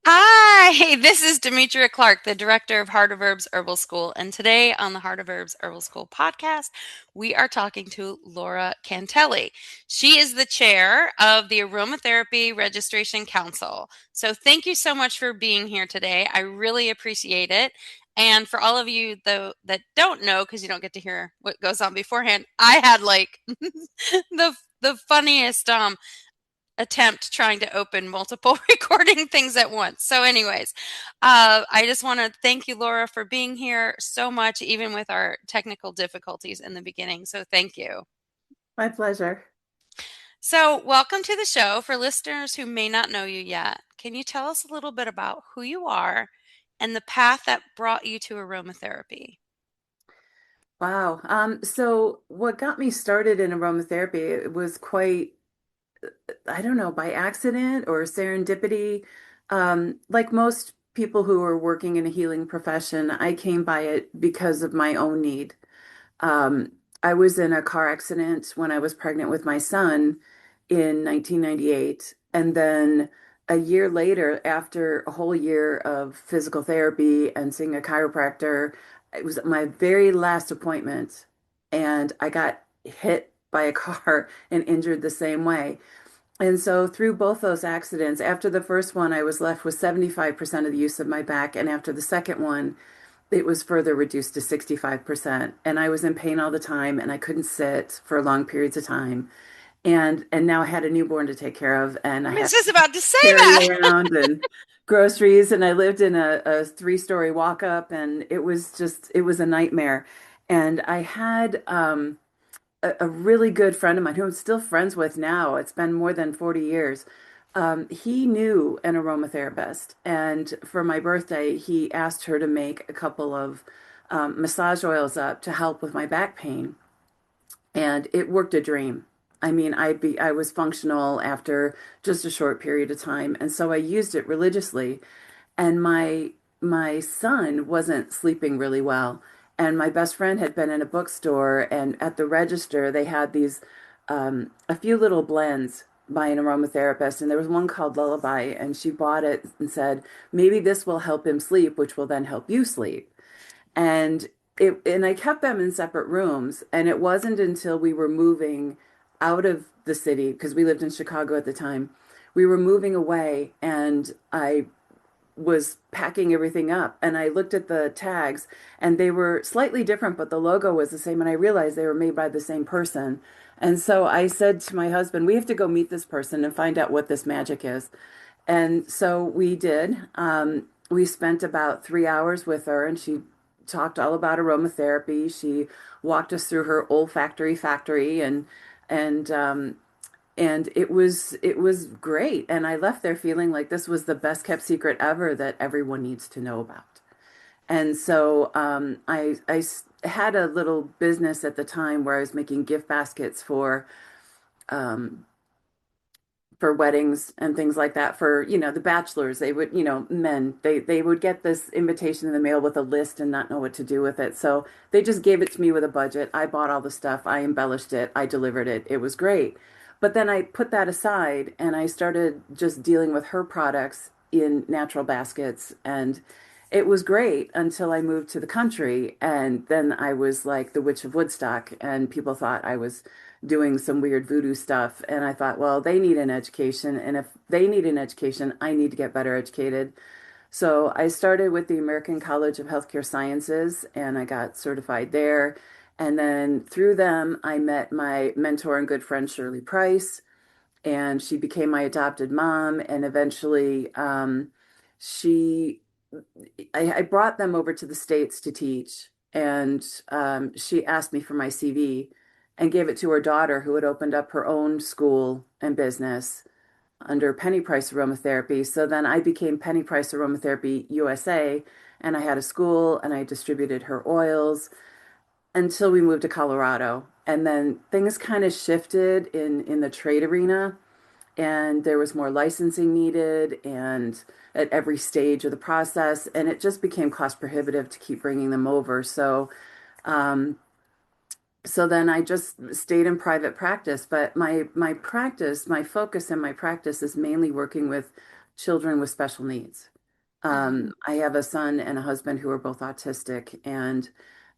Hi, this is Demetria Clark, the director of Heart of Herbs Herbal School. And today on the Heart of Herbs Herbal School podcast, we are talking to Lora Cantele. She is the chair of the Aromatherapy Registration Council. So thank you so much for being here today. I really appreciate it. And for all of you though that don't know, because you don't get to hear what goes on beforehand, I had like the funniest attempt trying to open multiple recording things at once. So, anyways, I just want to thank you, Laura, for being here so much, even with our technical difficulties in the beginning. So, thank you. My pleasure. So, welcome to the show. For listeners who may not know you yet, can you tell us a little bit about who you are and the path that brought you to aromatherapy? Wow. So what got me started in aromatherapy, it was quite, I don't know, by accident or serendipity. Like most people who are working in a healing profession, I came by it because of my own need. Um, I was in a car accident when I was pregnant with my son in 1998. And then a year later, after a whole year of physical therapy and seeing a chiropractor, it was my very last appointment. And I got hit by a car and injured the same way. And so, through both those accidents, after the first one, I was left with 75% of the use of my back. And after the second one, it was further reduced to 65%. And I was in pain all the time and I couldn't sit for long periods of time. And now I had a newborn to take care of and I I was had just about to say to carry that. around and groceries and I lived in a three-story walk-up and it was a nightmare. And I had a really good friend of mine who I'm still friends with now. It's been more than 40 years. He knew an aromatherapist, and for my birthday, he asked her to make a couple of massage oils up to help with my back pain, and it worked a dream. I mean, I was functional after just a short period of time, and so I used it religiously. And my son wasn't sleeping really well, and my best friend had been in a bookstore, and at the register they had these a few little blends by an aromatherapist, and there was one called Lullaby, and she bought it and said, maybe this will help him sleep, which will then help you sleep. And and I kept them in separate rooms, and it wasn't until we were moving out of the city because we lived in Chicago at the time. We were moving away, and I was packing everything up and I looked at the tags and they were slightly different, but the logo was the same. And I realized they were made by the same person. And so I said to my husband, we have to go meet this person and find out what this magic is. And so we did. We spent about 3 hours with her and she talked all about aromatherapy. She walked us through her olfactory factory and and it was great. And I left there feeling like this was the best kept secret ever that everyone needs to know about. And so had a little business at the time where I was making gift baskets um, for weddings and things like that for, you know, the bachelors. They would, you know, men, they would get this invitation in the mail with a list and not know what to do with it. So they just gave it to me with a budget. I bought all the stuff, I embellished it, I delivered it. It was great. But then I put that aside and I started just dealing with her products in natural baskets and it was great until I moved to the country and then I was like the Witch of Woodstock and people thought I was doing some weird voodoo stuff. And I thought, well, they need an education. And if they need an education, I need to get better educated. So I started with the American College of Healthcare Sciences and I got certified there. And then through them, I met my mentor and good friend, Shirley Price, and she became my adopted mom. And eventually, she, I brought them over to the States to teach. And she asked me for my CV and gave it to her daughter, who had opened up her own school and business under Penny Price Aromatherapy. So then I became Penny Price Aromatherapy USA, and I had a school and I distributed her oils until we moved to Colorado. And then things kind of shifted in the trade arena and there was more licensing needed and at every stage of the process and it just became cost prohibitive to keep bringing them over um, so then I just stayed in private practice but my focus in my practice is mainly working with children with special needs. I have a son and a husband who are both autistic, and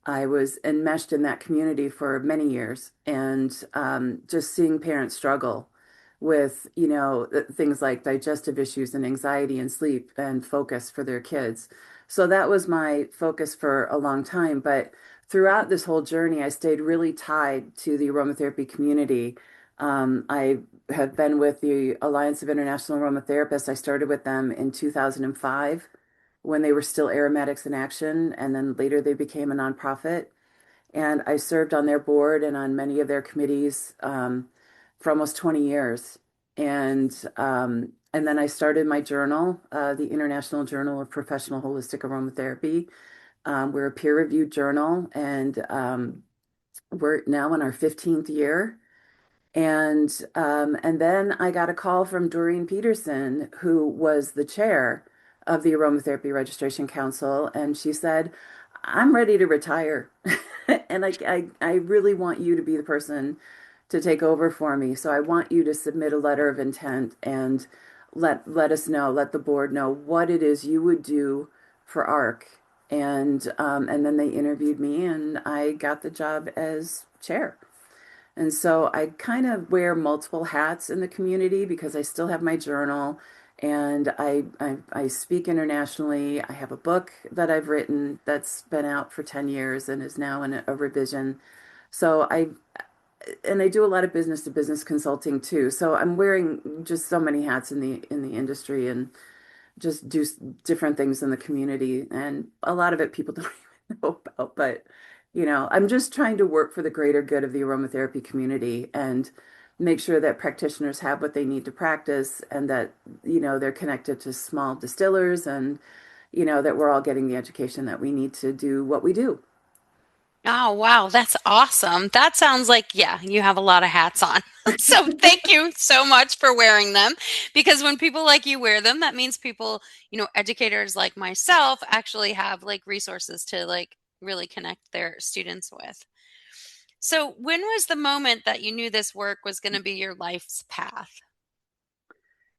I was enmeshed in that community for many years, and just seeing parents struggle with, things like digestive issues and anxiety and sleep and focus for their kids. So that was my focus for a long time. But throughout this whole journey, I stayed really tied to the aromatherapy community. I have been with the Alliance of International Aromatherapists. I started with them in 2005 when they were still Aromatics in Action, and then later they became a nonprofit. And I served on their board and on many of their committees for almost 20 years. And then I started my journal, the International Journal of Professional Holistic Aromatherapy. We're a peer-reviewed journal, and we're now in our 15th year. And then I got a call from Doreen Peterson, who was the chair of the Aromatherapy Registration Council, and she said, "I'm ready to retire, and I really want you to be the person to take over for me. So I want you to submit a letter of intent and let us know, let the board know what it is you would do for ARC." And then they interviewed me, and I got the job as chair. And so I kind of wear multiple hats in the community because I still have my journal, and I speak internationally. I have a book that I've written that's been out for 10 years and is now in a revision. So I do a lot of business to business consulting too. So I'm wearing just so many hats in the industry, and just do different things in the community. And a lot of it people don't even know about, but I'm just trying to work for the greater good of the aromatherapy community and make sure that practitioners have what they need to practice, and that, they're connected to small distillers, and, that we're all getting the education that we need to do what we do. Oh, wow, that's awesome. That sounds like, yeah, you have a lot of hats on. So thank you so much for wearing them, because when people like you wear them, that means people, educators like myself actually have like resources to like really connect their students with. So when was the moment that you knew this work was going to be your life's path?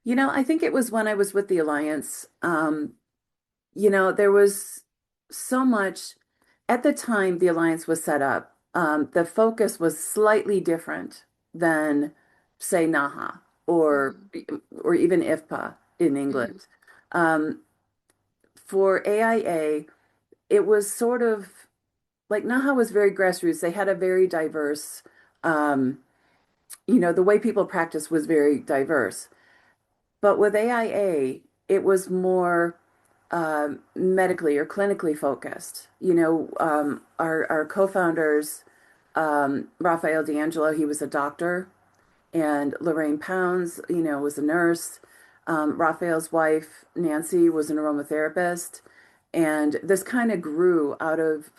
I think it was when I was with the Alliance. There was so much at the time the Alliance was set up. The focus was slightly different than, say, NAHA or Hmm. or even IFPA in Hmm. England. Um, for AIA, it was sort of like NAHA was very grassroots. They had a very diverse, um, the way people practice was very diverse. But with AIA, it was more medically or clinically focused. Our co-founders, Raphael D'Angelo, he was a doctor, and Lorraine Pounds, was a nurse. Raphael's wife, Nancy, was an aromatherapist. And this kind of grew out of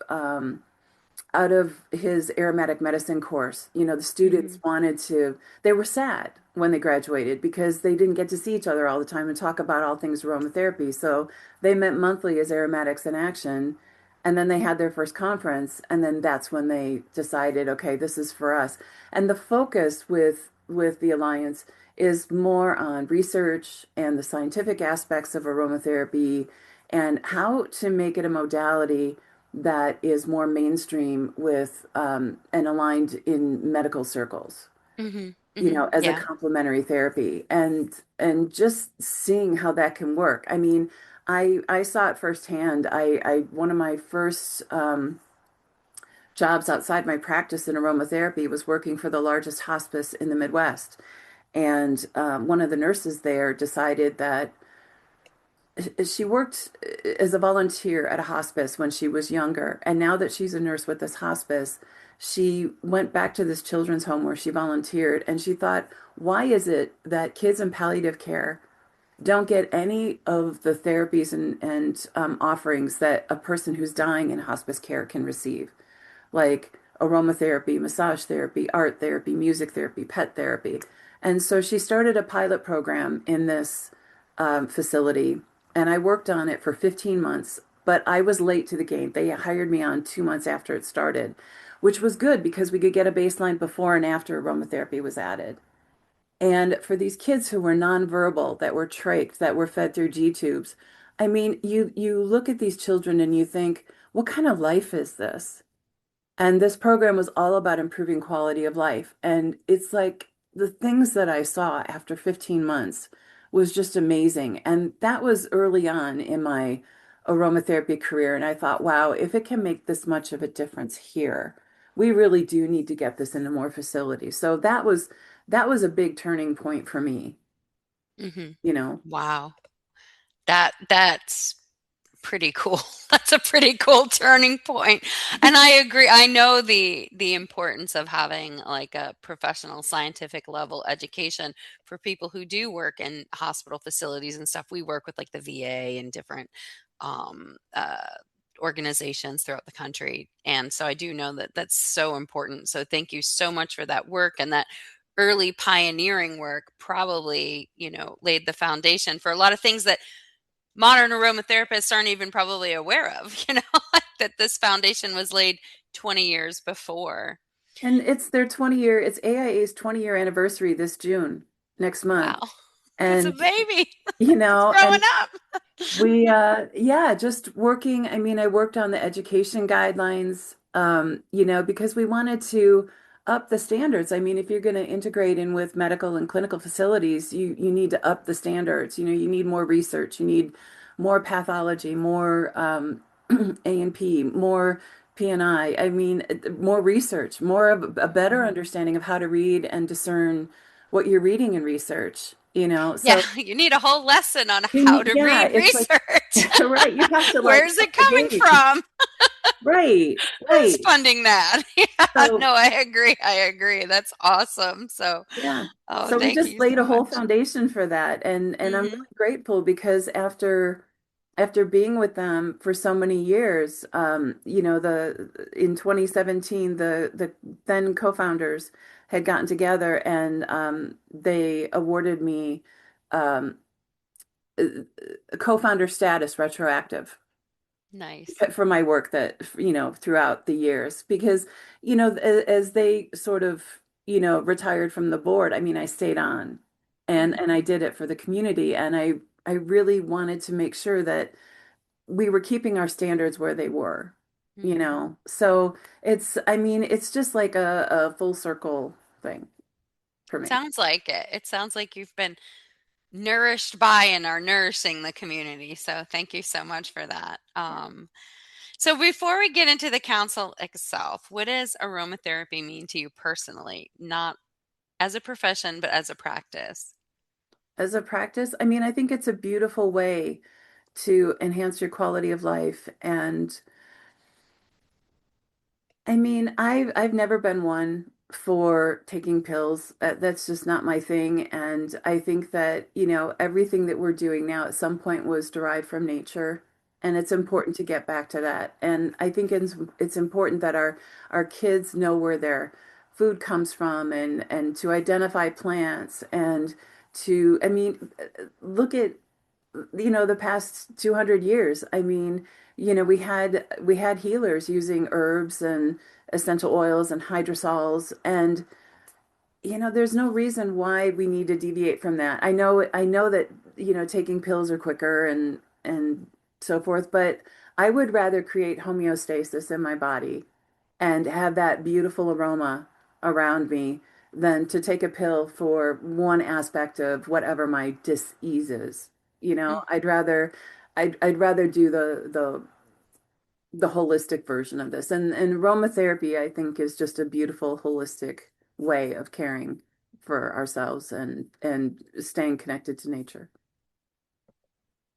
his aromatic medicine course. The students Hmm. they were sad when they graduated because they didn't get to see each other all the time and talk about all things aromatherapy. So they met monthly as Aromatics in Action. And then they had their first conference. And then that's when they decided, okay, this is for us. And the focus with the Alliance is more on research and the scientific aspects of aromatherapy and how to make it a modality that is more mainstream with and aligned in medical circles, Hmm. Hmm. as a Yeah. complementary therapy, and just seeing how that can work. I mean, I saw it firsthand. I one of my first jobs outside my practice in aromatherapy was working for the largest hospice in the Midwest. And one of the nurses there decided that she worked as a volunteer at a hospice when she was younger. And now that she's a nurse with this hospice, she went back to this children's home where she volunteered. And she thought, why is it that kids in palliative care don't get any of the therapies and offerings that a person who's dying in hospice care can receive? Like aromatherapy, massage therapy, art therapy, music therapy, pet therapy. And so she started a pilot program in this facility, and I worked on it for 15 months, but I was late to the game. They hired me on 2 months after it started, which was good because we could get a baseline before and after aromatherapy was added. And for these kids who were nonverbal, that were trached, that were fed through G tubes, I mean, you look at these children and you think, what kind of life is this? And this program was all about improving quality of life. And it's like the things that I saw after 15 months was just amazing. And that was early on in my aromatherapy career. And I thought, wow, if it can make this much of a difference here, we really do need to get this into more facilities. So that was a big turning point for me, Hmm. you know. Wow. That's pretty cool. That's a pretty cool turning point. And I agree. I know the importance of having like a professional scientific level education for people who do work in hospital facilities and stuff. We work with like the VA and different um uh organizations throughout the country. And so I do know that that's so important. So thank you so much for that work, and that early pioneering work probably, laid the foundation for a lot of things that modern aromatherapists aren't even probably aware of, that this foundation was laid 20 years before. And it's their 20-year, it's AIA's 20-year anniversary this June, next month. Wow. It's a And, baby. It's growing and up. yeah, just working. I mean, I worked on the education guidelines, because we wanted to up the standards. I mean, if you're going to integrate in with medical and clinical facilities, you need to up the standards. You need more research, you need more pathology, more A&P, more PNI. I mean, more research, more of a better understanding of how to read and discern what you're reading in research, Yeah, So you need a whole lesson on you how need, to yeah, read it's like, research. right, you have to like Where's up it the coming game. from? Right, Who's right. funding that? Yeah, So, no, I agree. I agree. That's awesome. So, yeah. oh, So we thank just you so laid a whole much. foundation for that. And I'm really Hmm. grateful because after being with them for so many years, the in 2017, the then co-founders had gotten together and they awarded me um, a co-founder status retroactive Nice. for my work that throughout the years because as they sort of retired from the board. I mean, I stayed on and I did it for the community, and I really wanted to make sure that we were keeping our standards where they were, Hmm. so I mean, it's just like a full circle thing for me. Sounds like it. It sounds like you've been nourished by and are nourishing the community. So thank you so much for that. Yeah. So before we get into the council itself, what does aromatherapy mean to you personally? Not as a profession, but as a practice. As a practice, I mean, I think it's a beautiful way to enhance your quality of life. And I mean, I've never been one for taking pills. That's just not my thing. And I think that, everything that we're doing now at some point was derived from nature. And it's important to get back to that. And I think it's important that our kids know where their food comes from, and to identify plants, and I mean, look at the past 200 years. I mean, we had healers using herbs and essential oils and hydrosols, and there's no reason why we need to deviate from that. I know that taking pills are quicker and so forth, but I would rather create homeostasis in my body and have that beautiful aroma around me than to take a pill for one aspect of whatever my dis-ease is. I'd rather do the holistic version of this. And aromatherapy, I think, is just a beautiful holistic way of caring for ourselves and staying connected to nature.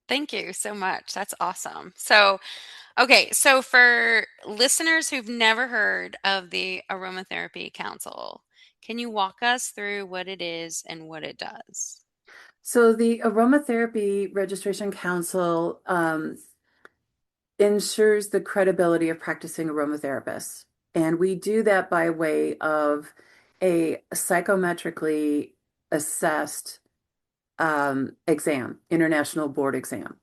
Thank you so much. That's awesome. So, okay, so for listeners who've never heard of the Aromatherapy Council, can you walk us through what it is and what it does? So the Aromatherapy Registration Council ensures the credibility of practicing aromatherapists. And we do that by way of a psychometrically assessed exam, international board exam.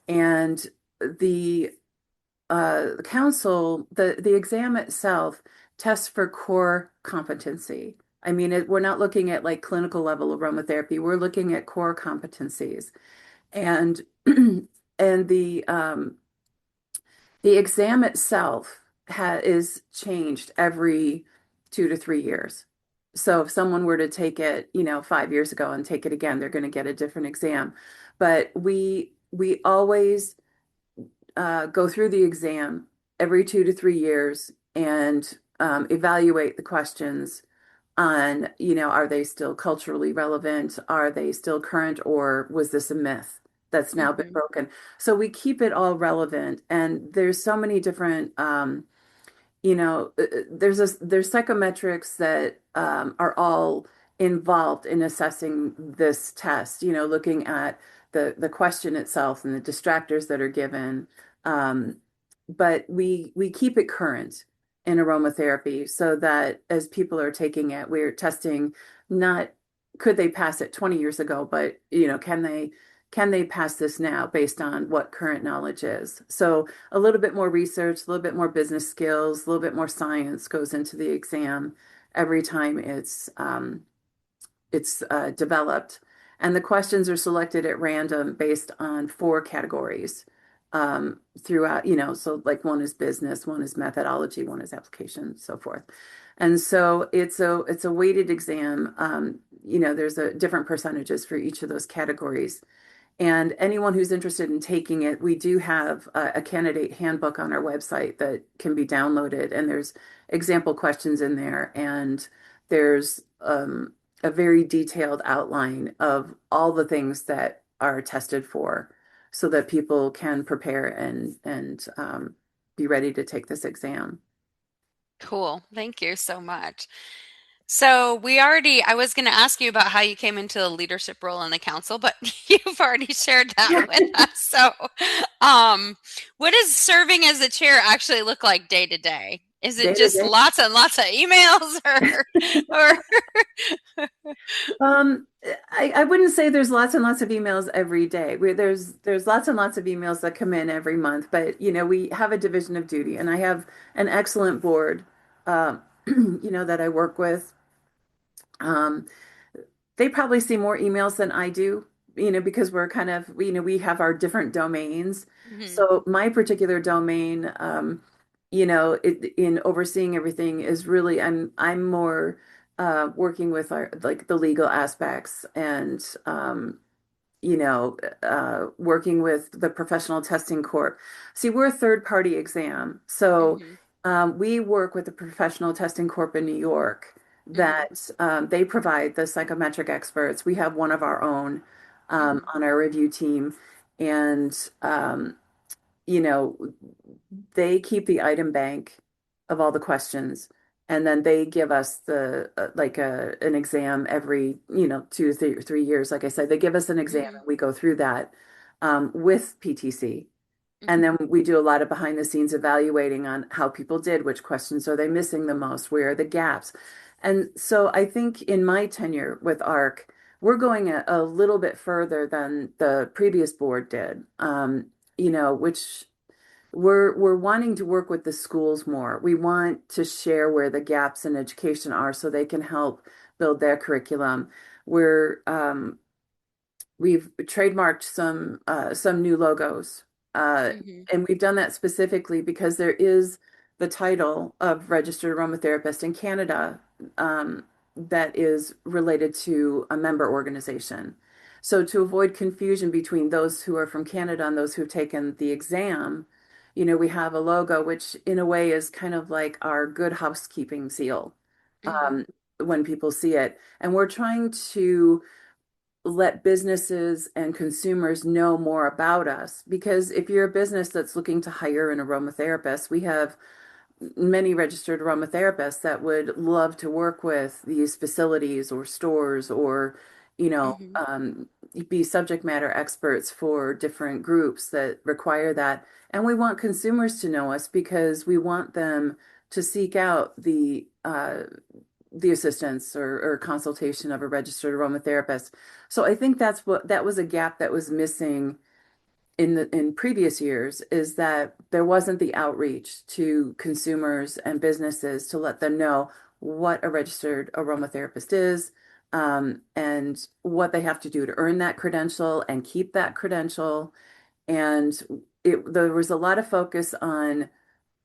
And the council, the exam itself tests for core competency. I mean, we're not looking at like clinical level aromatherapy. We're looking at core competencies. And and the exam itself is changed every 2 to 3 years. So if someone were to take it, 5 years ago and take it again, they're going to get a different exam. But we always go through the exam every 2 to 3 years and evaluate the questions on, are they still culturally relevant? Are they still current, or was this a myth that's now been Mm-hmm. broken? So we keep it all relevant, and there's so many different there's psychometrics that are all involved in assessing this test, looking at the question itself and the distractors that are given. Um, but we keep it current in aromatherapy so that as people are taking it, we're testing not could they pass it 20 years ago, but can they pass this now based on what current knowledge is? So a little bit more research, a little bit more business skills, a little bit more science goes into the exam every time it's developed. And the questions are selected at random based on four categories throughout, so like one is business, one is methodology, one is application, so forth. And so it's a weighted exam. There's a different percentages for each of those categories. And anyone who's interested in taking it, we do have a candidate handbook on our website that can be downloaded, and there's example questions in there, and there's a very detailed outline of all the things that are tested for, so that people can prepare and be ready to take this exam. Cool. Thank you so much. I was going to ask you about how you came into a leadership role in the council, but you've already shared that Yeah. with us. Um, what does serving as the chair actually look like day to day? Is it Day to just day. lots and lots of emails or Um, I wouldn't say there's lots and lots of emails every day. There's lots and lots of emails that come in every month, but we have a division of duty, and I have an excellent board, that I work with. Um, they probably see more emails than I do, because we're kind of, we have our different domains. Mhm, So my particular domain, in overseeing everything is really, I'm more working with our like the legal aspects and working with the professional testing corp. See, we're a third party exam. So mhm, we work with the professional testing corp in New York mhm, that they provide the psychometric experts. We have one of our own mhm, on our review team. And you know, they keep the item bank of all the questions, and then they give us the like an exam every 2 3 years. Like I said, they give us an exam mhm, and we go through that with PTC. And mhm, then we do a lot of behind the scenes evaluating on how people did, which questions are they missing the most, where are the gaps. And so I think in my tenure with ARC, we're going a little bit further than the previous board did, which we're wanting to work with the schools more. We want to share where the gaps in education are so they can help build their curriculum. We've trademarked some new logos, uh, mhm, and we've done that specifically because there is the title of registered aromatherapist in Canada that is related to a member organization. So to avoid confusion between those who are from Canada and those who've taken the exam, we have a logo which in a way is kind of like our good housekeeping seal mhm, um, when people see it. And we're trying to let businesses and consumers know more about us. Because if you're a business that's looking to hire an aromatherapist, we have many registered aromatherapists that would love to work with these facilities or stores or, mhm, be subject matter experts for different groups that require that. And we want consumers to know us because we want them to seek out the assistance or consultation of a registered aromatherapist. So I think that was a gap that was missing in previous years, is that there wasn't the outreach to consumers and businesses to let them know what a registered aromatherapist is, and what they have to do to earn that credential and keep that credential. And there was a lot of focus on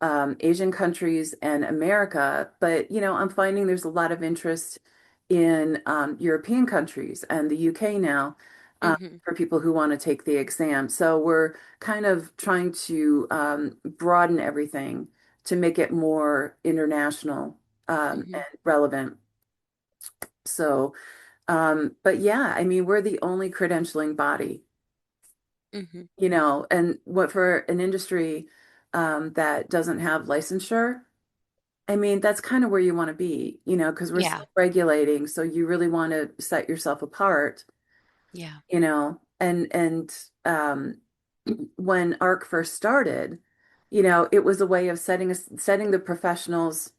Asian countries and America, but I'm finding there's a lot of interest in European countries and the UK now, Mhm. for people who want to take the exam. So we're kind of trying to broaden everything to make it more international and Mhm. relevant. So, but yeah, I mean, we're the only credentialing body, Mhm. and what for an industry that doesn't have licensure. I mean, that's kind of where you want to be, because we're Yeah. self-regulating, so you really want to set yourself apart, Yeah. and when ARC first started, it was a way of setting the professionals,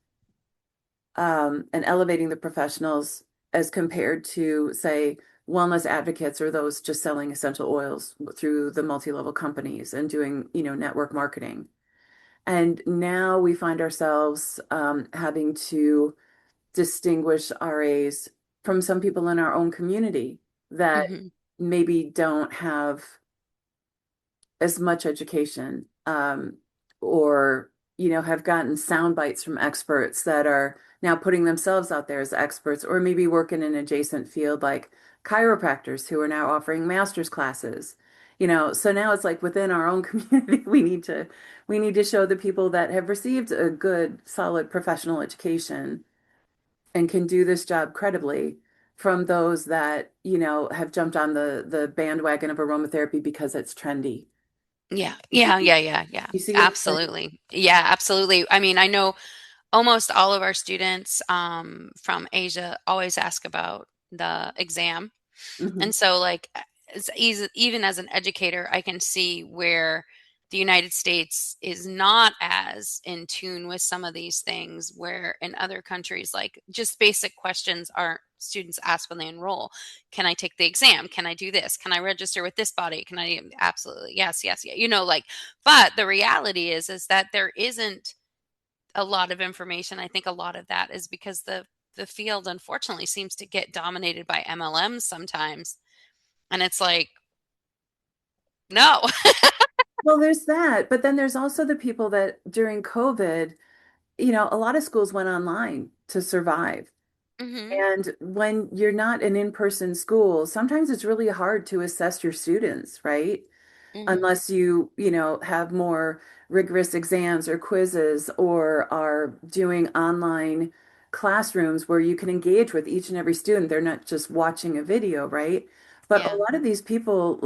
and elevating the professionals as compared to, say, wellness advocates or those just selling essential oils through the multi-level companies and doing, network marketing. And now we find ourselves having to distinguish RAs from some people in our own community that Mhm. maybe don't have as much education, or have gotten sound bites from experts that are now putting themselves out there as experts, or maybe work in an adjacent field like chiropractors who are now offering master's classes. So now it's like within our own community, we need to show the people that have received a good solid professional education and can do this job credibly from those that have jumped on the bandwagon of aromatherapy because it's trendy. Yeah. Yeah, yeah, yeah, yeah. You see what I'm saying? Absolutely. Yeah, absolutely. I mean, I know almost all of our students from Asia always ask about the exam. Hmm. And so, like, it's easy, even as an educator, I can see where the United States is not as in tune with some of these things, where in other countries, like, just basic questions are students ask when they enroll. Can I take the exam? Can I do this? Can I register with this body? Can I? Absolutely. Yes, yes, yeah. Like, but the reality is that there isn't a lot of information. I think a lot of that is because the field unfortunately seems to get dominated by MLMs sometimes. And it's like, no. Well, there's that, but then there's also the people that during COVID, a lot of schools went online to survive. Mhm. And when you're not an in-person school, sometimes it's really hard to assess your students, right? Mhm. Unless have more rigorous exams or quizzes, or are doing online classrooms where you can engage with each and every student. They're not just watching a video, right? But a Yeah. lot of these people,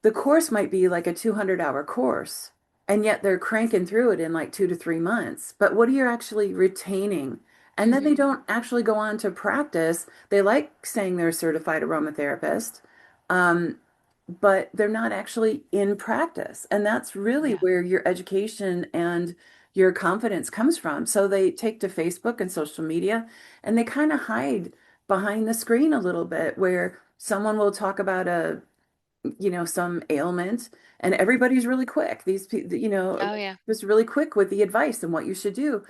the course might be like a 200-hour course, and yet they're cranking through it in like 2 to 3 months. But what are you actually retaining? And then they Mhm. don't actually go on to practice. They like saying they're a certified aromatherapist, um, but they're not actually in practice. And that's really Yeah. where your education and your confidence comes from. So they take to Facebook and social media, and they kind of hide behind the screen a little bit, where someone will talk about some ailment, and everybody's really quick. These people, Oh, yeah. just really quick with the advice and what you should do,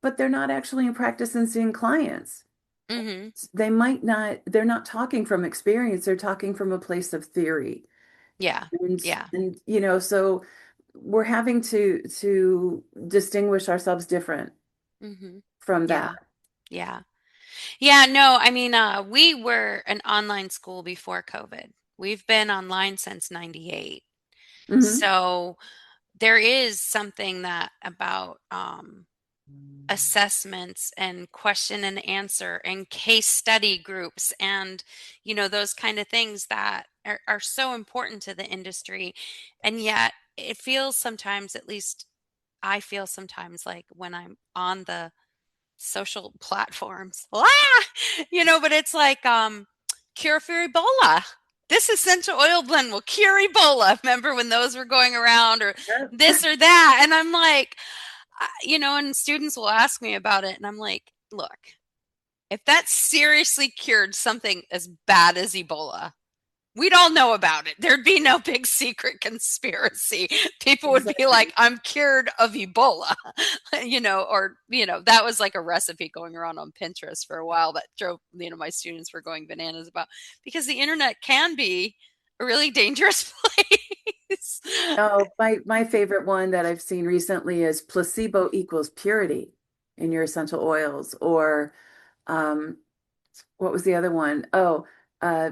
but they're not actually in practice and seeing clients. Mhm. They're not talking from experience, they're talking from a place of theory. Yeah. And Yeah. so we're having to distinguish ourselves different Mhm. from that. Yeah. Yeah. Yeah, no, I mean, we were an online school before COVID. We've been online since 98. Hmm. So there is something that about assessments and question and answer and case study groups and those kind of things that are so important to the industry. And yet it feels sometimes, at least I feel sometimes, like when I'm on the social platforms, but it's like, cure for Ebola, this essential oil blend will cure Ebola. Remember when those were going around, or Yep. this or that? And I'm like, and students will ask me about it, and I'm like, look, if that seriously cured something as bad as Ebola, we'd all know about it. There'd be no big secret conspiracy. People would be like, Exactly. I'm cured of Ebola, or, that was like a recipe going around on Pinterest for a while that drove, my students were going bananas about because the internet can be a really dangerous place. Oh, my favorite one that I've seen recently is placebo equals purity in your essential oils, or um, what was the other one? Oh, uh,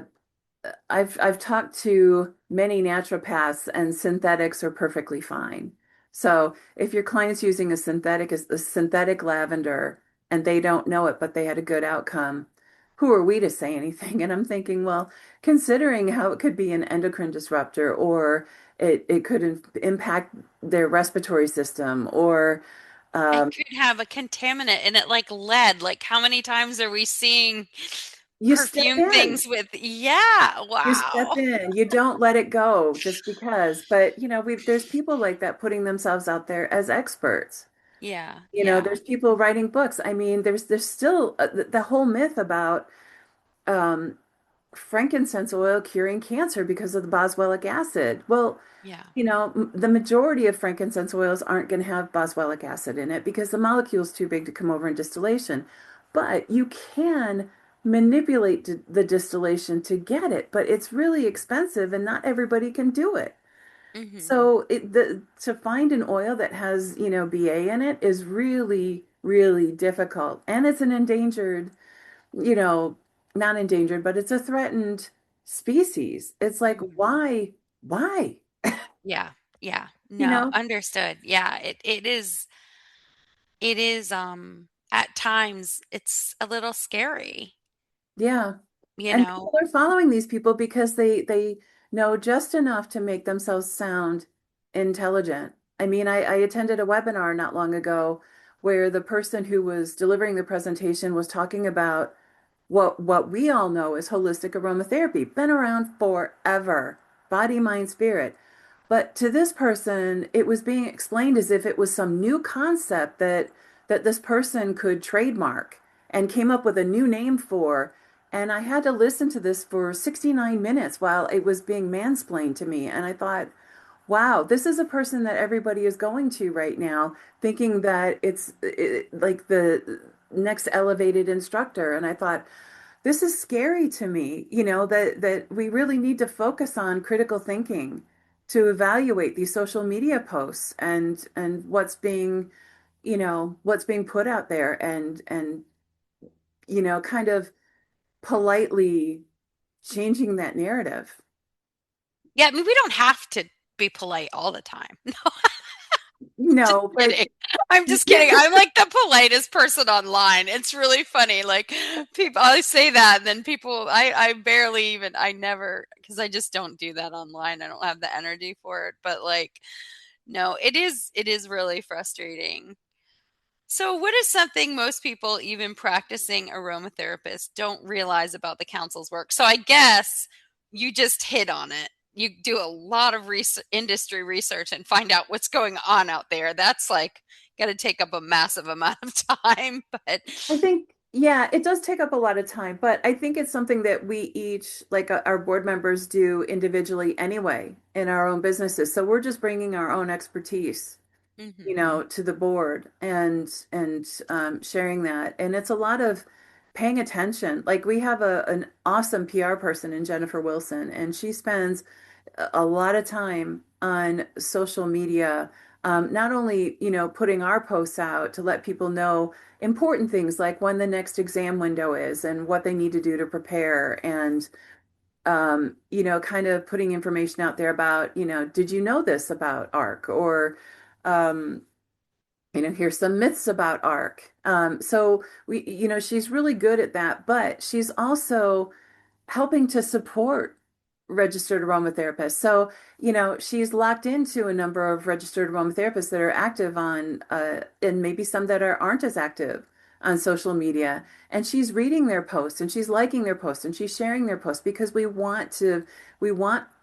I've talked to many naturopaths, and synthetics are perfectly fine. So if your client's using a synthetic lavender and they don't know it, but they had a good outcome, who are we to say anything? And I'm thinking, well, considering how it could be an endocrine disruptor, or it could impact their respiratory system, or It um, could have a contaminant in it like lead. Like how many times are we seeing you step perfume in. things with yeah, You step wow. in. You don't let it go just because. But there's people like that putting themselves out there as experts. Yeah, yeah. There's people writing books. I mean, there's still the whole myth about um, frankincense oil curing cancer because of the boswellic acid. Well, Yeah. the majority of frankincense oils aren't going to have boswellic acid in it because the molecule's too big to come over in distillation. But you can manipulate the distillation to get it, but it's really expensive and not everybody can do it. Mhm. So to find an oil that has, BA in it is really, really difficult. And it's an endangered, you know, not endangered, but it's a threatened species. It's like, Mhm. why? Why? Yeah. Yeah. You No, know? understood. Yeah, it is at times it's a little scary, Yeah. you And know. people are following these people because they know just enough to make themselves sound intelligent. I mean, I attended a webinar not long ago where the person who was delivering the presentation was talking about what we all know is holistic aromatherapy, been around forever, body, mind, spirit. But to this person, it was being explained as if it was some new concept that this person could trademark and came up with a new name for. And I had to listen to this for 69 minutes while it was being mansplained to me. And I thought, wow, this is a person that everybody is going to right now, thinking that like the next elevated instructor. And I thought, this is scary to me, that we really need to focus on critical thinking to evaluate these social media posts and what's being put out there and kind of politely changing that narrative. Yeah, I mean, we don't have to be polite all the time. Just No, but kidding. I'm just kidding. I'm like the politest person online. It's really funny. Like people, I say that, and then people, I barely even, I never, because I just don't do that online. I don't have the energy for it. But like, no, it is really frustrating. So, what is something most people, even practicing aromatherapists, don't realize about the council's work? So, I guess you just hit on it. You do a lot of industry research and find out what's going on out there. That's like got to take up a massive amount of time. But I think, yeah, it does take up a lot of time, but I think it's something that we each, like our board members, do individually anyway in our own businesses. So we're just bringing our own expertise, hmm to the board and sharing that. And it's a lot of paying attention. Like we have an awesome PR person in Jennifer Wilson, and she spends a lot of time on social media, not only, putting our posts out to let people know important things like when the next exam window is and what they need to do to prepare and kind of putting information out there about, did you know this about ARC? Or um, here's some myths about ARC. So she's really good at that, but she's also helping to support registered aromatherapists. So, she's locked into a number of registered aromatherapists that are active and maybe some that aren't as active on social media. And she's reading their posts and she's liking their posts and she's sharing their posts because we want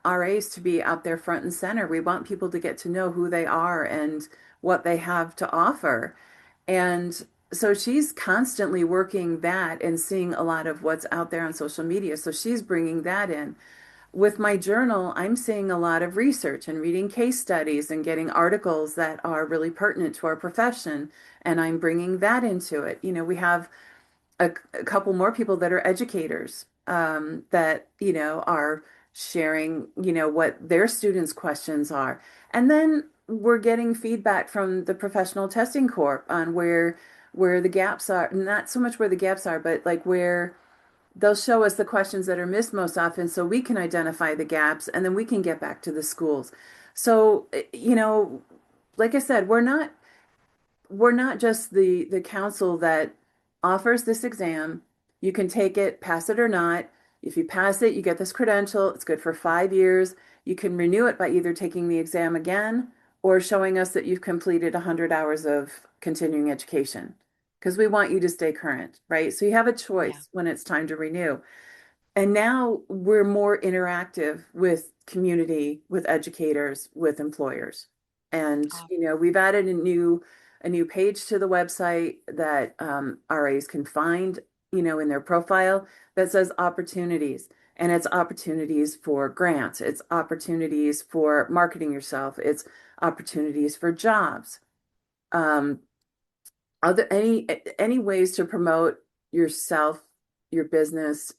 RAs to be out there front and center. We want people to get to know who they are and what they have to offer. And so she's constantly working that and seeing a lot of what's out there on social media. So she's bringing that in. with my journal, I'm seeing a lot of research and reading case studies and getting articles that are really pertinent to our profession. And I'm bringing that into it. We have a couple more people that are educators that, are sharing, what their students' questions are. And then we're getting feedback from the professional testing corps on where the gaps are, not so much where the gaps are, but like where they'll show us the questions that are missed most often so we can identify the gaps and then we can get back to the schools. So, like I said, we're not just the council that offers this exam. You can take it, pass it or not. If you pass it, you get this credential. It's good for 5 years. You can renew it by either taking the exam again or showing us that you've completed 100 hours of continuing education because we want you to stay current, right? So you have a Yeah. choice when it's time to renew. And now we're more interactive with community, with educators, with employers. And, Oh, we've added a new page to the website that RAs can find, in their profile that says opportunities. And it's opportunities for grants, it's opportunities for marketing yourself, it's opportunities for jobs. Um, are there any ways to promote yourself, your business,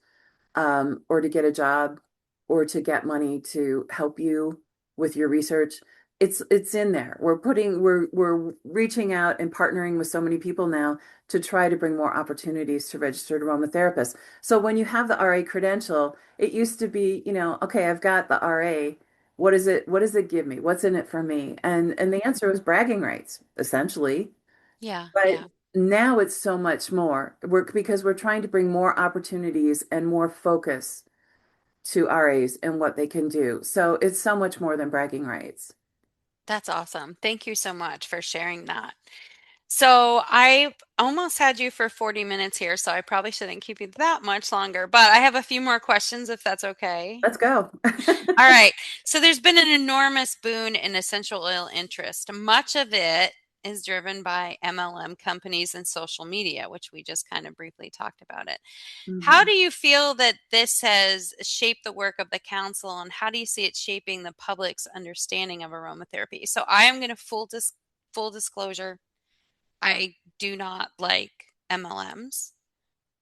or to get a job or to get money to help you with your research? It's in there. We're reaching out and partnering with so many people now to try to bring more opportunities to registered aromatherapists. So when you have the RA credential, it used to be, okay, I've got the RA. What does it give me? What's in it for me? And the mhm. answer was bragging rights, essentially. Yeah, But yeah. now it's so much more. Because we're trying to bring more opportunities and more focus to RAs and what they can do. So it's so much more than bragging rights. That's awesome. Thank you so much for sharing that. So I almost had you for 40 minutes here, so I probably shouldn't keep you that much longer, but I have a few more questions if that's okay. Let's go. All right. So there's been an enormous boom in essential oil interest. Much of it is driven by MLM companies and social media, which we just kind of briefly talked about it. How Mhm. do you feel that this has shaped the work of the council, and how do you see it shaping the public's understanding of aromatherapy? So I am going to full disclosure, I do not like MLMs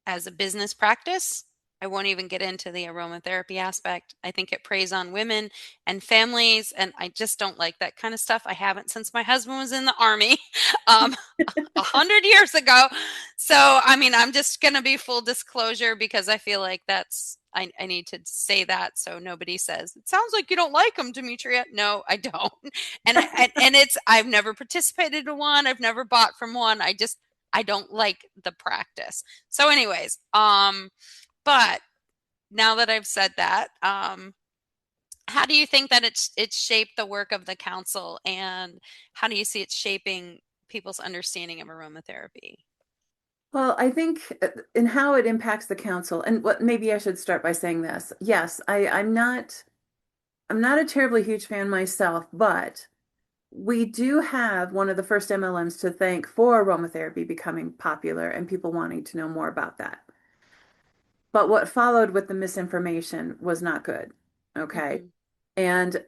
as a business practice. I won't even get into the aromatherapy aspect. I think it preys on women and families, and I just don't like that kind of stuff. I haven't since my husband was in the army. Um, 100 years ago. So, I mean, I'm just going to be full disclosure because I feel like I need to say that so nobody says, it sounds like you don't like them, Demetria. No, I don't. I've never participated in one. I've never bought from one. I don't like the practice. So anyways, but now that I've said that, how do you think that it's shaped the work of the council, and how do you see it shaping people's understanding of aromatherapy? Well, I think in how it impacts the council, and what maybe I should start by saying this. Yes, I'm not a terribly huge fan myself, but we do have one of the first MLMs to thank for aromatherapy becoming popular and people wanting to know more about that. But what followed with the misinformation was not good. Okay. Mhm. And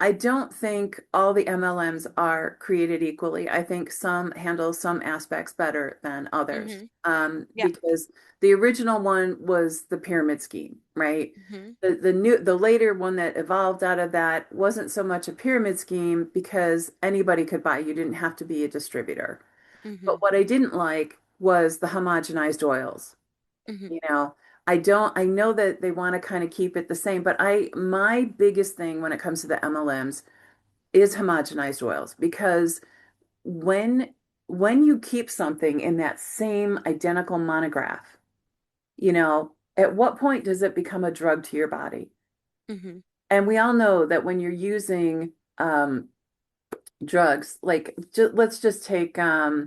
I don't think all the MLMs are created equally. I think some handle some aspects better than others. Mhm. Yeah. Because the original one was the pyramid scheme, right? Mhm. The later one that evolved out of that wasn't so much a pyramid scheme because anybody could buy. You didn't have to be a distributor. But Mhm. what I didn't like was the homogenized oils. Mhm. You know, I know that they want to kind of keep it the same, but my biggest thing when it comes to the MLMs is homogenized oils because when when you keep something in that same identical monograph, at what point does it become a drug to your body? Mhm. And we all know that when you're using drugs, like let's just take a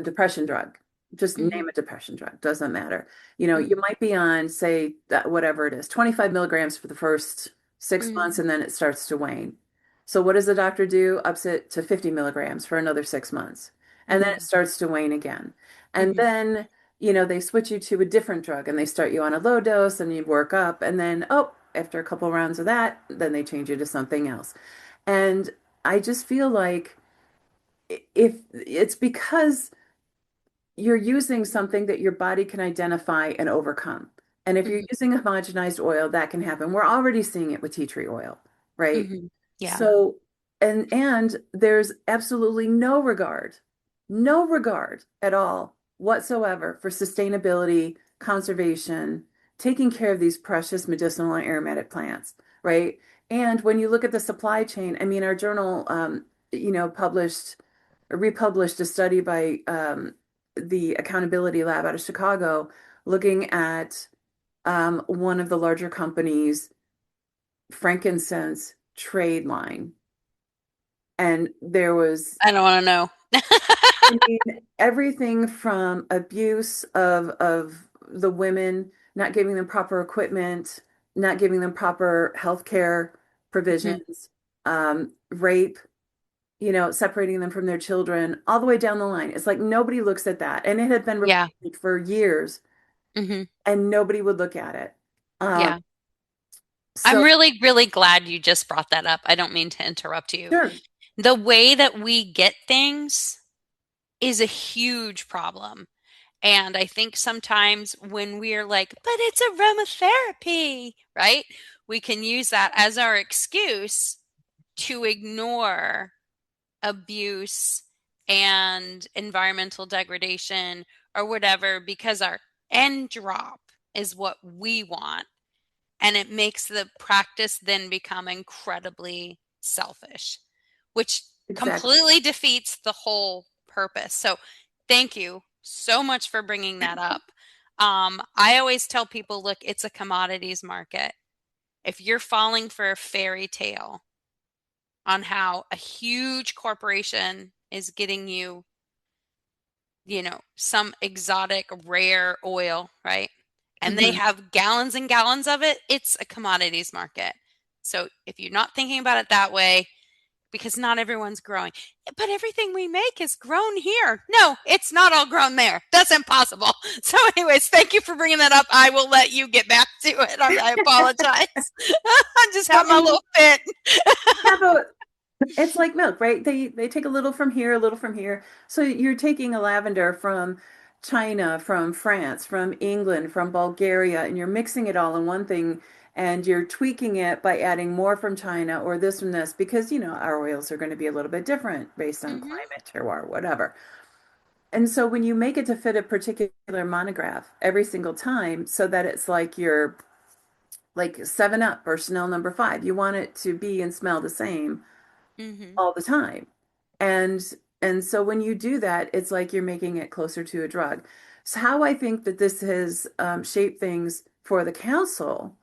depression drug. Just Mhm. name a depression drug, doesn't matter. You Mhm. might be on, say, that whatever it is, 25 milligrams for the first 6 months, Mhm. and then it starts to wane. So what does the doctor do? Ups it to 50 milligrams for another 6 months. And then it Mhm. starts to wane again. And Mhm. then they switch you to a different drug and they start you on a low dose and you work up and then, oh, after a couple rounds of that, then they change you to something else. And I just feel like if it's because you're using something that your body can identify and overcome. And if you're Mhm. using a homogenized oil, that can happen. We're already seeing it with tea tree oil, right? Mhm. Yeah. So, and there's absolutely no regard at all whatsoever for sustainability, conservation, taking care of these precious medicinal and aromatic plants, right? And when you look at the supply chain, I mean, our journal, published, republished a study by the Accountability Lab out of Chicago, looking at one of the larger companies' frankincense trade line. And there was, I don't want to know. I mean, everything from abuse of the women, not giving them proper equipment, not giving them proper health care Mhm. provisions, rape, separating them from their children, all the way down the line. It's like nobody looks at that. And it had been Yeah. reported for years Mhm. and nobody would look at it. Um, Yeah. I'm so really, really glad you just brought that up. I don't mean to interrupt you. sure. The way that we get things is a huge problem. And I think sometimes when we're like, but it's aromatherapy, right? We can use that as our excuse to ignore abuse and environmental degradation or whatever because our end drop is what we want. And it makes the practice then become incredibly selfish, which Exactly. completely defeats the whole purpose. So, thank you so much for bringing that up. I always tell people, look, it's a commodities market. If you're falling for a fairy tale on how a huge corporation is getting you, some exotic rare oil, right? And they Mhm. have gallons and gallons of it, it's a commodities market. So if you're not thinking about it that way, because not everyone's growing, but everything we make is grown here. No, it's not all grown there. That's impossible. So, anyways, thank you for bringing that up. I will let you get back to it. I apologize. I just Well, have my and little fit. yeah, but it's like milk, right? They take a little from here, a little from here. So you're taking a lavender from China, from France, from England, from Bulgaria, and you're mixing it all in one thing and you're tweaking it by adding more from China or this from this because, our oils are going to be a little bit different based on Hmm. climate, terroir, whatever. And so when you make it to fit a particular monograph every single time so that it's like you're like 7 Up or Chanel number 5, you want it to be and smell the same Hmm. all the time. And and so when you do that, it's like you're making it closer to a drug. So how I think that this has shaped things for the council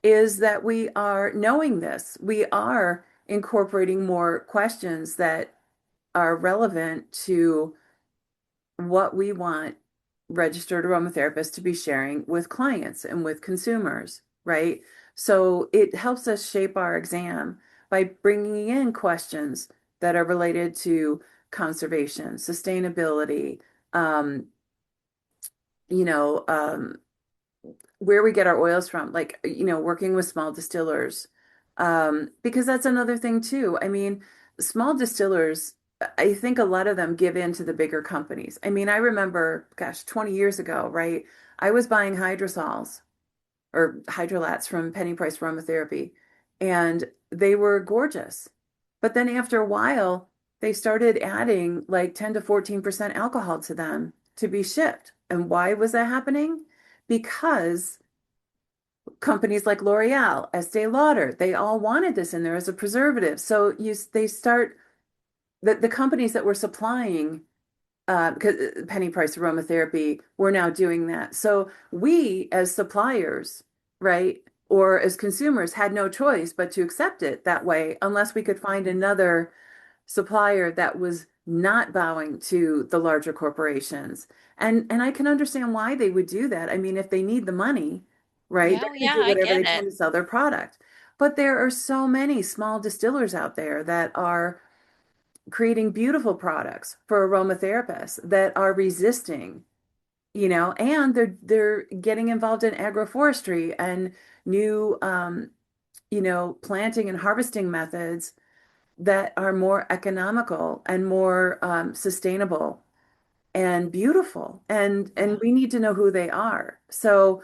is that we are knowing this. We are incorporating more questions that are relevant to what we want registered aromatherapists to be sharing with clients and with consumers, right? So it helps us shape our exam by bringing in questions that are related to conservation, sustainability, um, you know, um, where we get our oils from, like, working with small distillers. Because that's another thing too. I mean, small distillers, I think a lot of them give in to the bigger companies. I mean, I remember, gosh, 20 years ago, right? I was buying hydrosols or hydrolats from Penny Price Aromatherapy, and they were gorgeous. But then after a while, they started adding like 10 to 14% alcohol to them to be shipped. And why was that happening? Because companies like L'Oreal, Estee Lauder, they all wanted this in there as a preservative. So they start the companies that were supplying because Penny Price Aromatherapy, we're now doing that. So we as suppliers, right, or as consumers had no choice but to accept it that way unless we could find another supplier that was not bowing to the larger corporations. And I can understand why they would do that. I mean, if they need the money, right, Yeah, they're oh, going yeah, to do I whatever get they can it. to sell their product. But there are so many small distillers out there that are creating beautiful products for aromatherapists that are resisting, and they're getting involved in agroforestry and new planting and harvesting methods that are more economical and more sustainable and beautiful. And Yeah. we need to know who they are. So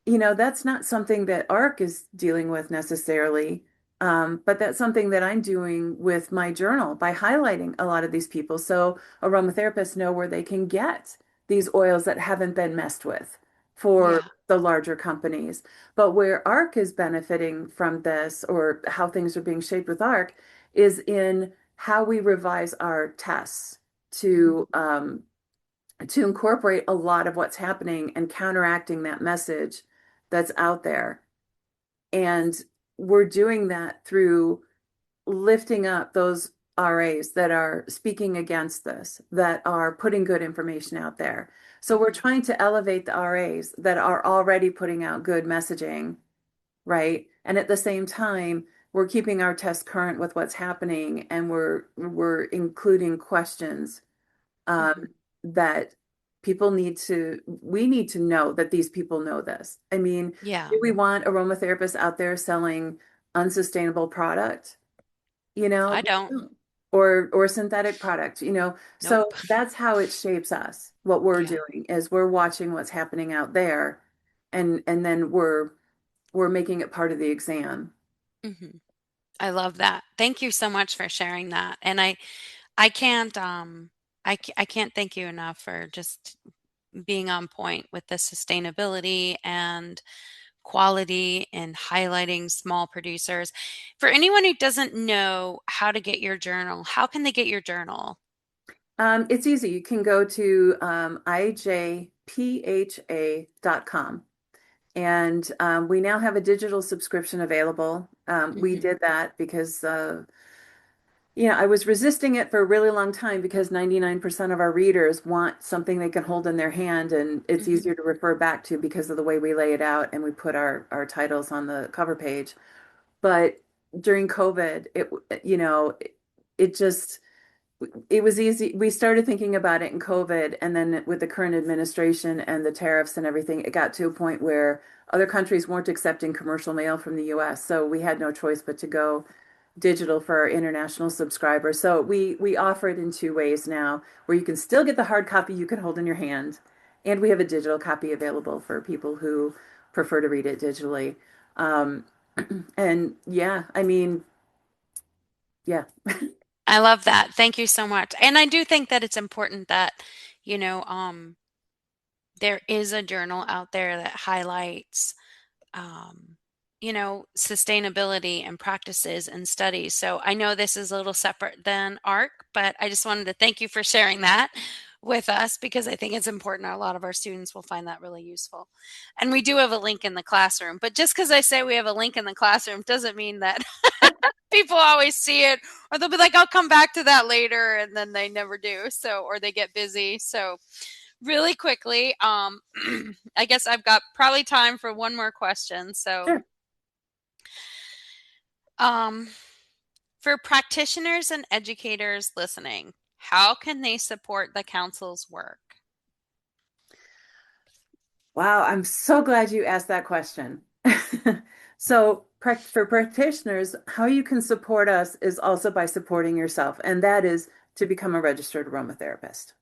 that's not something that ARC is dealing with necessarily, but that's something that I'm doing with my journal by highlighting a lot of these people so aromatherapists know where they can get these oils that haven't been messed with for Yeah. the larger companies. But where ARC is benefiting from this, or how things are being shaped with ARC, is in how we revise our tests Mhm. to incorporate a lot of what's happening and counteracting that message that's out there. And we're doing that through lifting up those RAs that are speaking against this, that are putting good information out there. So we're Mhm. trying to elevate the RAs that are already putting out good messaging, right? And at the same time, we're keeping our tests current with what's happening, and we're including questions um, Mhm. that we need to know that these people know this. I mean, Yeah. do we want aromatherapists out there selling unsustainable product, I don't. or synthetic product, Nope. So that's how it shapes us. What we're Yeah. doing is we're watching what's happening out there, and then we're making it part of the exam. Mhm. I love that. Thank you so much for sharing that. And I can't I can't thank you enough for just being on point with the sustainability and quality and highlighting small producers. For anyone who doesn't know how to get your journal, how can they get your journal? It's easy. You can go to ijpha.com. And we now have a digital subscription available. We Mhm. did that because, I was resisting it for a really long time because 99% of our readers want something they can hold in their hand and it's Mhm. easier to refer back to because of the way we lay it out and we put our titles on the cover page. But during COVID, it just, it was easy. We started thinking about it in COVID, and then with the current administration and the tariffs and everything, it got to a point where other countries weren't accepting commercial mail from the US. So we had no choice but to go digital for our international subscribers. So we offer it in two ways now, where you can still get the hard copy you can hold in your hand, and we have a digital copy available for people who prefer to read it digitally. Um, and yeah, I mean, yeah. I love that. Thank you so much. And I do think that it's important that, you know, there is a journal out there that highlights um, sustainability and practices and studies. So I know this is a little separate than ARC, but I just wanted to thank you for sharing that with us because I think it's important. A lot of our students will find that really useful. And we do have a link in the classroom, but just because I say we have a link in the classroom doesn't mean that people always see it or they'll be like, I'll come back to that later. And then they never do. So, or they get busy. So, really quickly, I guess I've got probably time for one more question. So, Sure. um, for practitioners and educators listening, how can they support the council's work? Wow, I'm so glad you asked that question. So, for practitioners, how you can support us is also by supporting yourself, and that is to become a registered aromatherapist.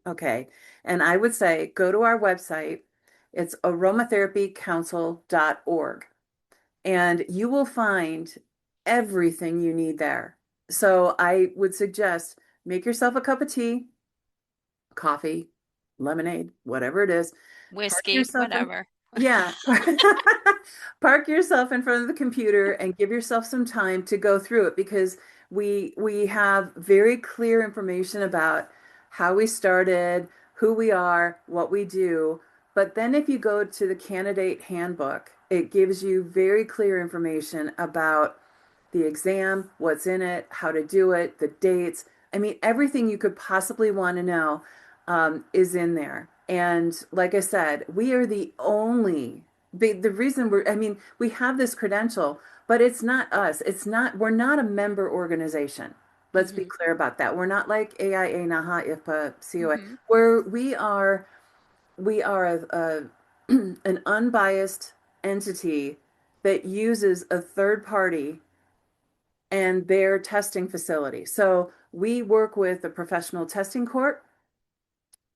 Okay. And I would say go to our website. It's aromatherapycouncil.org, and you will find everything you need there. So, I would suggest make yourself a cup of tea, coffee, lemonade, whatever it is. Park Whiskey, yourself in, whatever. yeah. Park yourself in front of the computer and give yourself some time to go through it because we have very clear information about how we started, who we are, what we do. But then if you go to the candidate handbook, it gives you very clear information about the exam, what's in it, how to do it, the dates. I mean, everything you could possibly want to know is in there. And like I said, we are the only, the reason I mean, we have this credential, but it's not us. We're not a member organization. Let's be Hmm. clear about that. We're not like AIA, NAHA, IFPA, COA. Hmm. We are we are an unbiased entity that uses a third party and their testing facility. So we work with a professional testing court,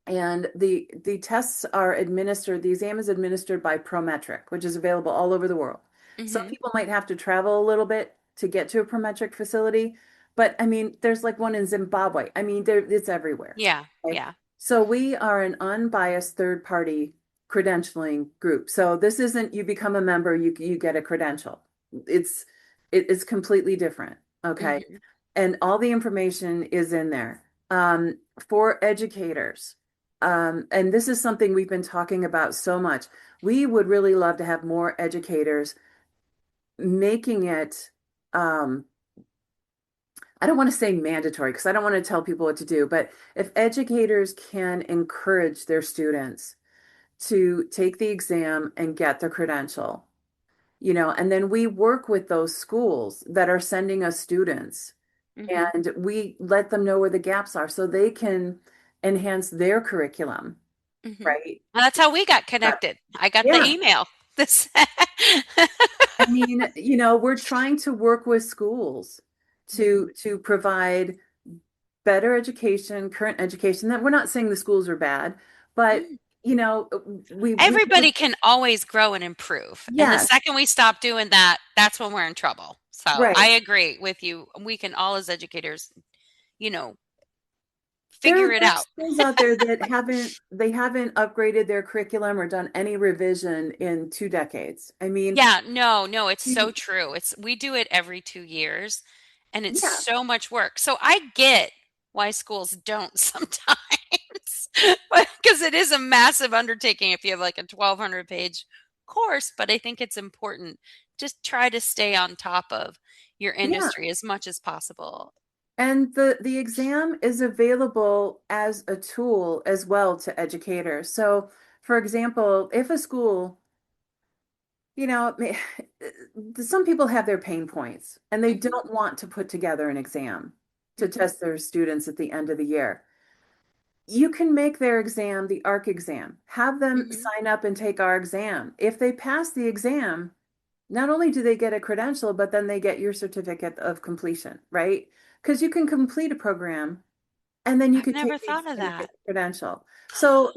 and the tests are administered, the exam is administered by Prometric, which is available all over the world. Some Mhm. people might have to travel a little bit to get to a Prometric facility, but I mean, there's like one in Zimbabwe. I mean, it's everywhere. Yeah, Okay. yeah. So we are an unbiased third party credentialing group. So this isn't you become a member, you get a credential. It's it's completely different. Okay. Mhm. And all the information is in there. For educators, and this is something we've been talking about so much. We would really love to have more educators making it, um, I don't want to say mandatory because I don't want to tell people what to do, but if educators can encourage their students to take the exam and get their credential, and then we work with those schools that are sending us students Mhm. and we let them know where the gaps are so they can enhance their curriculum, Mhm. right? Well, that's how we got Uh, connected. I got the yeah. email. This I mean, we're trying to work with schools Mhm. to provide better education, current education. That we're not saying the schools are bad, but Mm. we Everybody can always grow and improve. And the yes, second we stop doing that, that's when we're in trouble. So I right. agree with you. We can all as educators, you know, There figure it there are out. schools out there that haven't upgraded their curriculum or done any revision in 2 decades. I mean, Yeah, no, no, it's so we true. It's we do it every 2 years and it's yeah, so much work. So I get why schools don't sometimes. But because it is a massive undertaking if you have like a 1200 page course, but I think it's important to try to stay on top of your yeah. industry as much as possible. And the exam is available as a tool as well to educators. So, for example, if a school, some people have their pain points and they Mhm, don't want to put together an exam to mhm, test their students at the end of the year. You can make their exam the ARC exam. Have them mhm, sign up and take our exam. If they pass the exam, not only do they get a credential, but then they get your certificate of completion, right? Because you can complete a program and then you I've could never take the thought of exam and get that. the credential. So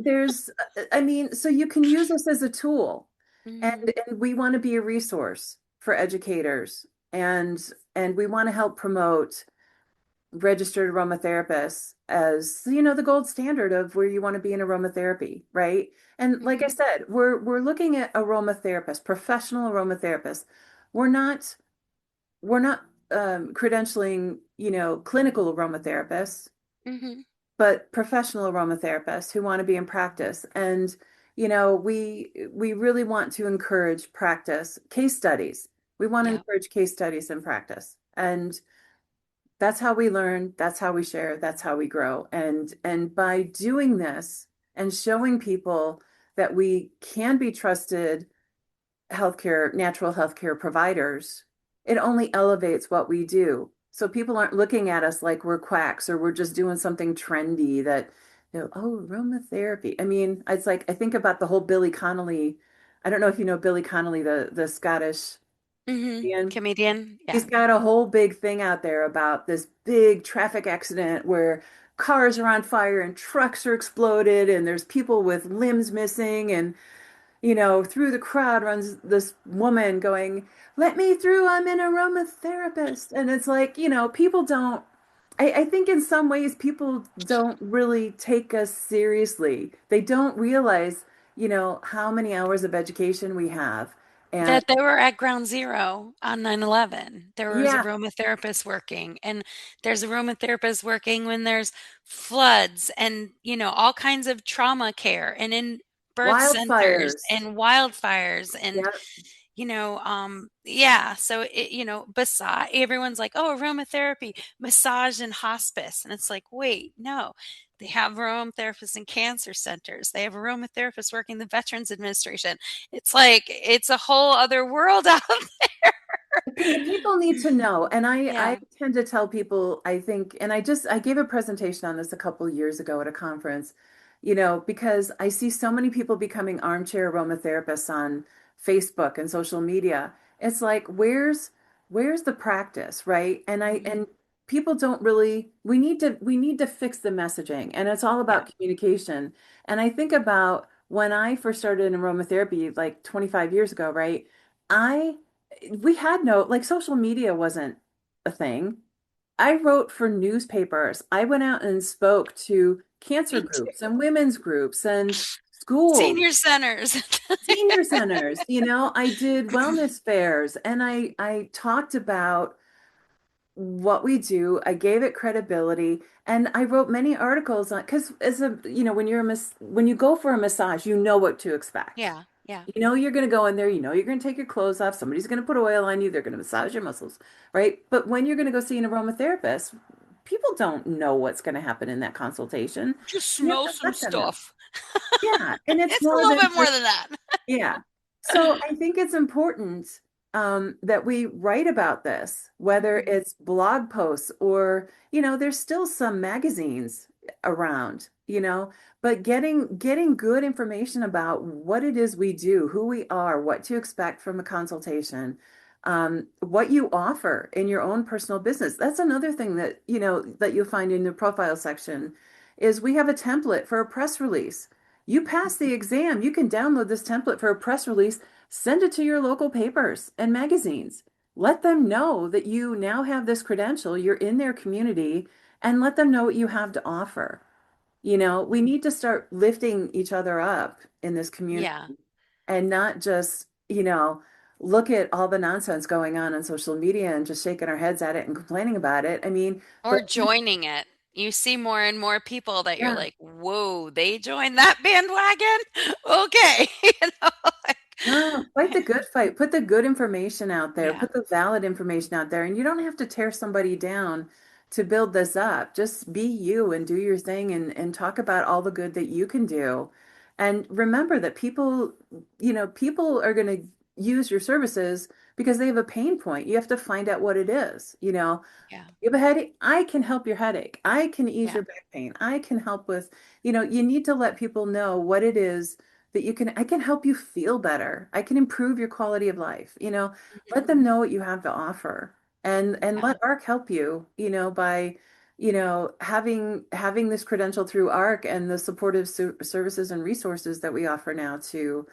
I mean, so you can use this as a tool, Mhm, and we want to be a resource for educators, and we want to help promote registered aromatherapists as the gold standard of where you want to be in aromatherapy, right? And like I mhm, said, we're looking at aromatherapists, professional aromatherapists. We're not credentialing, clinical aromatherapists, mhm, but professional aromatherapists who want to be in practice. And we really want to encourage practice, case studies. We want to yep, encourage case studies in practice. And that's how we learn, that's how we share, that's how we grow. And by doing this and showing people that we can be trusted natural healthcare providers, it only elevates what we do. So people aren't looking at us like we're quacks or we're just doing something trendy that, oh, aromatherapy. I mean, it's like I think about the whole Billy Connolly. I don't know if you know Billy Connolly, the Scottish mhm. comedian. Comedian? He's Yeah. got a whole big thing out there about this big traffic accident where cars are on fire and trucks are exploded and there's people with limbs missing, and through the crowd runs this woman going, "Let me through, I'm an aromatherapist." And it's like, people don't, I think in some ways people don't really take us seriously. They don't realize, how many hours of education we have. And That they were at ground zero on 9/11. There was yeah, aromatherapists working, and there's aromatherapists working when there's floods and, all kinds of trauma care and in birth centers wildfires. and wildfires and, Yeah. yeah, so beside everyone's like, "Oh, aromatherapy, massage and hospice." And it's like, "Wait, no. They have aromatherapists in cancer centers. They have aromatherapists working the Veterans Administration." It's like it's a whole other world out there. People need to know. And I Yeah. tend to tell people, I think, and I gave a presentation on this a couple of years ago at a conference. because I see so many people becoming armchair aromatherapists on Facebook and social media. It's like, where's the practice, right? And Mhm. people don't really, we need to fix the messaging, and it's all Yeah. about communication. And I think about when I first started in aromatherapy like 25 years ago, right? I we had no, like, social media wasn't a thing. I wrote for newspapers. I went out and spoke to cancer Me too. groups and women's groups and schools, Senior centers. senior centers. I did wellness fairs, and I talked about what we do. I gave it credibility, and I wrote many articles on, because as a, when you go for a massage, you know what to expect. Yeah, yeah. You're going to go in there, you're going to take your clothes off, somebody's going to put oil on you, they're going to massage your muscles, right? But when you're going to go see an aromatherapist, people don't know what's going to happen in that consultation. Just You have smell to some let them know. stuff. Yeah, and it's It's a more little than bit more just, than that. yeah. So I think it's important, that we write about this, whether Mhm. it's blog posts or, there's still some magazines around, but getting good information about what it is we do, who we are, what to expect from a consultation, what you offer in your own personal business. That's another thing that you'll find in the profile section is we have a template for a press release. You pass the exam, you can download this template for a press release, send it to your local papers and magazines. Let them know that you now have this credential, you're in their community, and let them know what you have to offer. We need to start lifting each other up in this community Yeah. and not just, look at all the nonsense going on social media and just shaking our heads at it and complaining about it. I mean, Or but joining it. You see more and more people that you're yeah. like, whoa, they joined that bandwagon? Okay. No, fight the good fight. Put the good information out there. Yeah. Put the valid information out there. And you don't have to tear somebody down to build this up. Just be you and do your thing and talk about all the good that you can do. And remember that people are going to use your services because they have a pain point. You have to find out what it is. Yeah. You have a headache? I can help your headache. I can ease Yeah. your back pain. I can help with, you need to let people know what it is that I can help you feel better. I can improve your quality of life. Let Mhm. them know what you have to offer, and Yeah. let ARC help you, by, having this credential through ARC and the supportive services and resources that we offer now to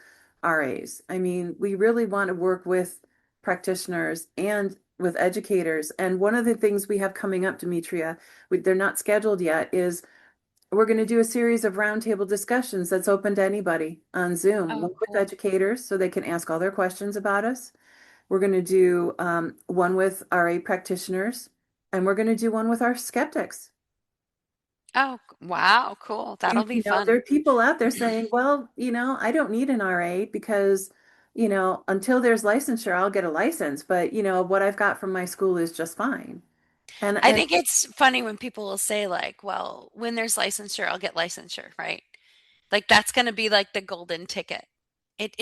RAs. I mean, we really want to work with practitioners and with educators. And one of the things we have coming up, Demetria, they're not scheduled yet, is we're going to do a series of roundtable discussions that's open to anybody on Zoom, Oh, one with cool. educators so they can ask all their questions about us. We're going to do one with RA practitioners, and we're going to do one with our skeptics. Oh, wow, cool. That'll be There fun. are people out there saying, well, I don't need an RA because, until there's licensure, I'll get a license. But, what I've got from my school is just fine. And, I and think it's funny when people will say like, well, when there's licensure, I'll get licensure, right? Like that's going to be like the golden ticket. It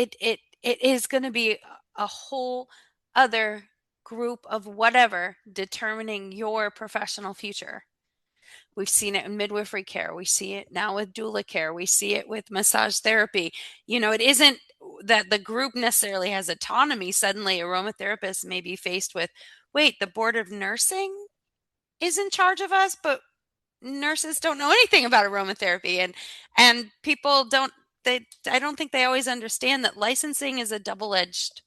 is going to be a whole other group of whatever determining your professional future. We've seen it in midwifery care. We see it now with doula care. We see it with massage therapy. It isn't that the group necessarily has autonomy. Suddenly, aromatherapists may be faced with, wait, the board of nursing is in charge of us, but nurses don't know anything about aromatherapy, and people don't. I don't think they always understand that licensing is a double-edged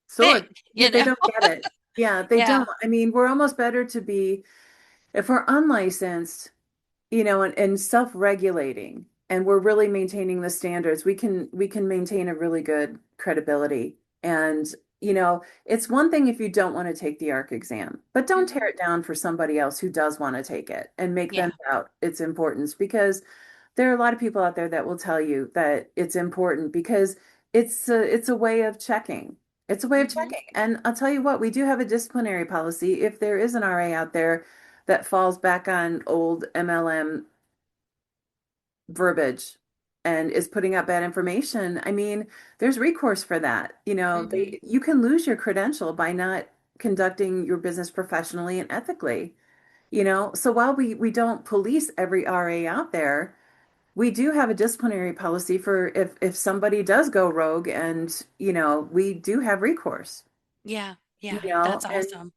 thing. sword, yeah, they don't get it. Yeah, they Yeah, don't. I mean, we're almost better to be, if we're unlicensed, and self-regulating, and we're really maintaining the standards, we can maintain a really good credibility. And it's one thing if you don't want to take the ARC exam, but don't tear hmm, it down for somebody else who does want to take it and make them yeah, doubt its importance, because there are a lot of people out there that will tell you that it's important because it's a way of checking. It's a way of hmm, checking. And I'll tell you what, we do have a disciplinary policy. If there is an RA out there that falls back on old MLM verbiage and is putting out bad information, I mean, there's recourse for that. hmm. You can lose your credential by not conducting your business professionally and ethically. So while we don't police every RA out there, we do have a disciplinary policy for if somebody does go rogue, and we do have recourse, Yeah, you yeah, know, that's and awesome.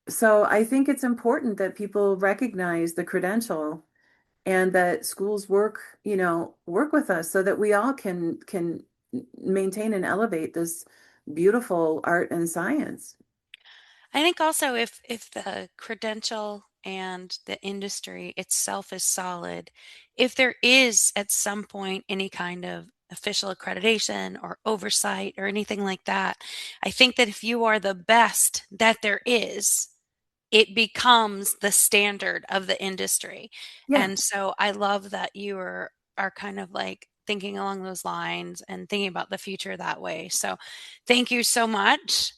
so I think it's important that people recognize the credential and that schools work with us so that we all can maintain and elevate this beautiful art and science. I think also if the credential and the industry itself is solid, if there is at some point any kind of official accreditation or oversight or anything like that, I think that if you are the best that there is, it becomes the standard of the industry. Yeah. And so I love that you are kind of like thinking along those lines and thinking about the future that way. So thank you so much.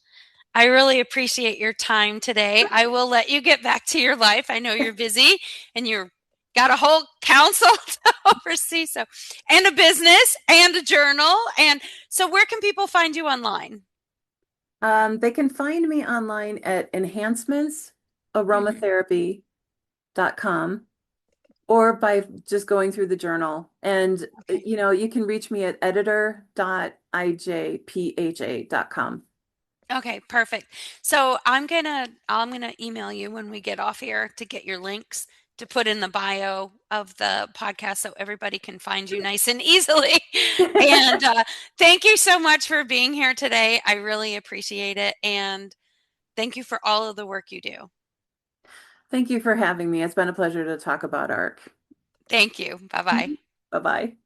I really appreciate your time today. I will let you get back to your life. I know you're busy and you're got a whole council to oversee, so and a business and a journal. And so where can people find you online? They can find me online at Mhm. enhancementsaromatherapy.com or by just going through the journal. And Okay. you can reach me at editor.ijpha.com. Okay, perfect. So I'm gonna email you when we get off here to get your links to put in the bio of the podcast so everybody can find you nice and easily. And thank you so much for being here today. I really appreciate it, and thank you for all of the work you do. Thank you for having me. It's been a pleasure to talk about art. Thank you. Bye bye. Bye bye.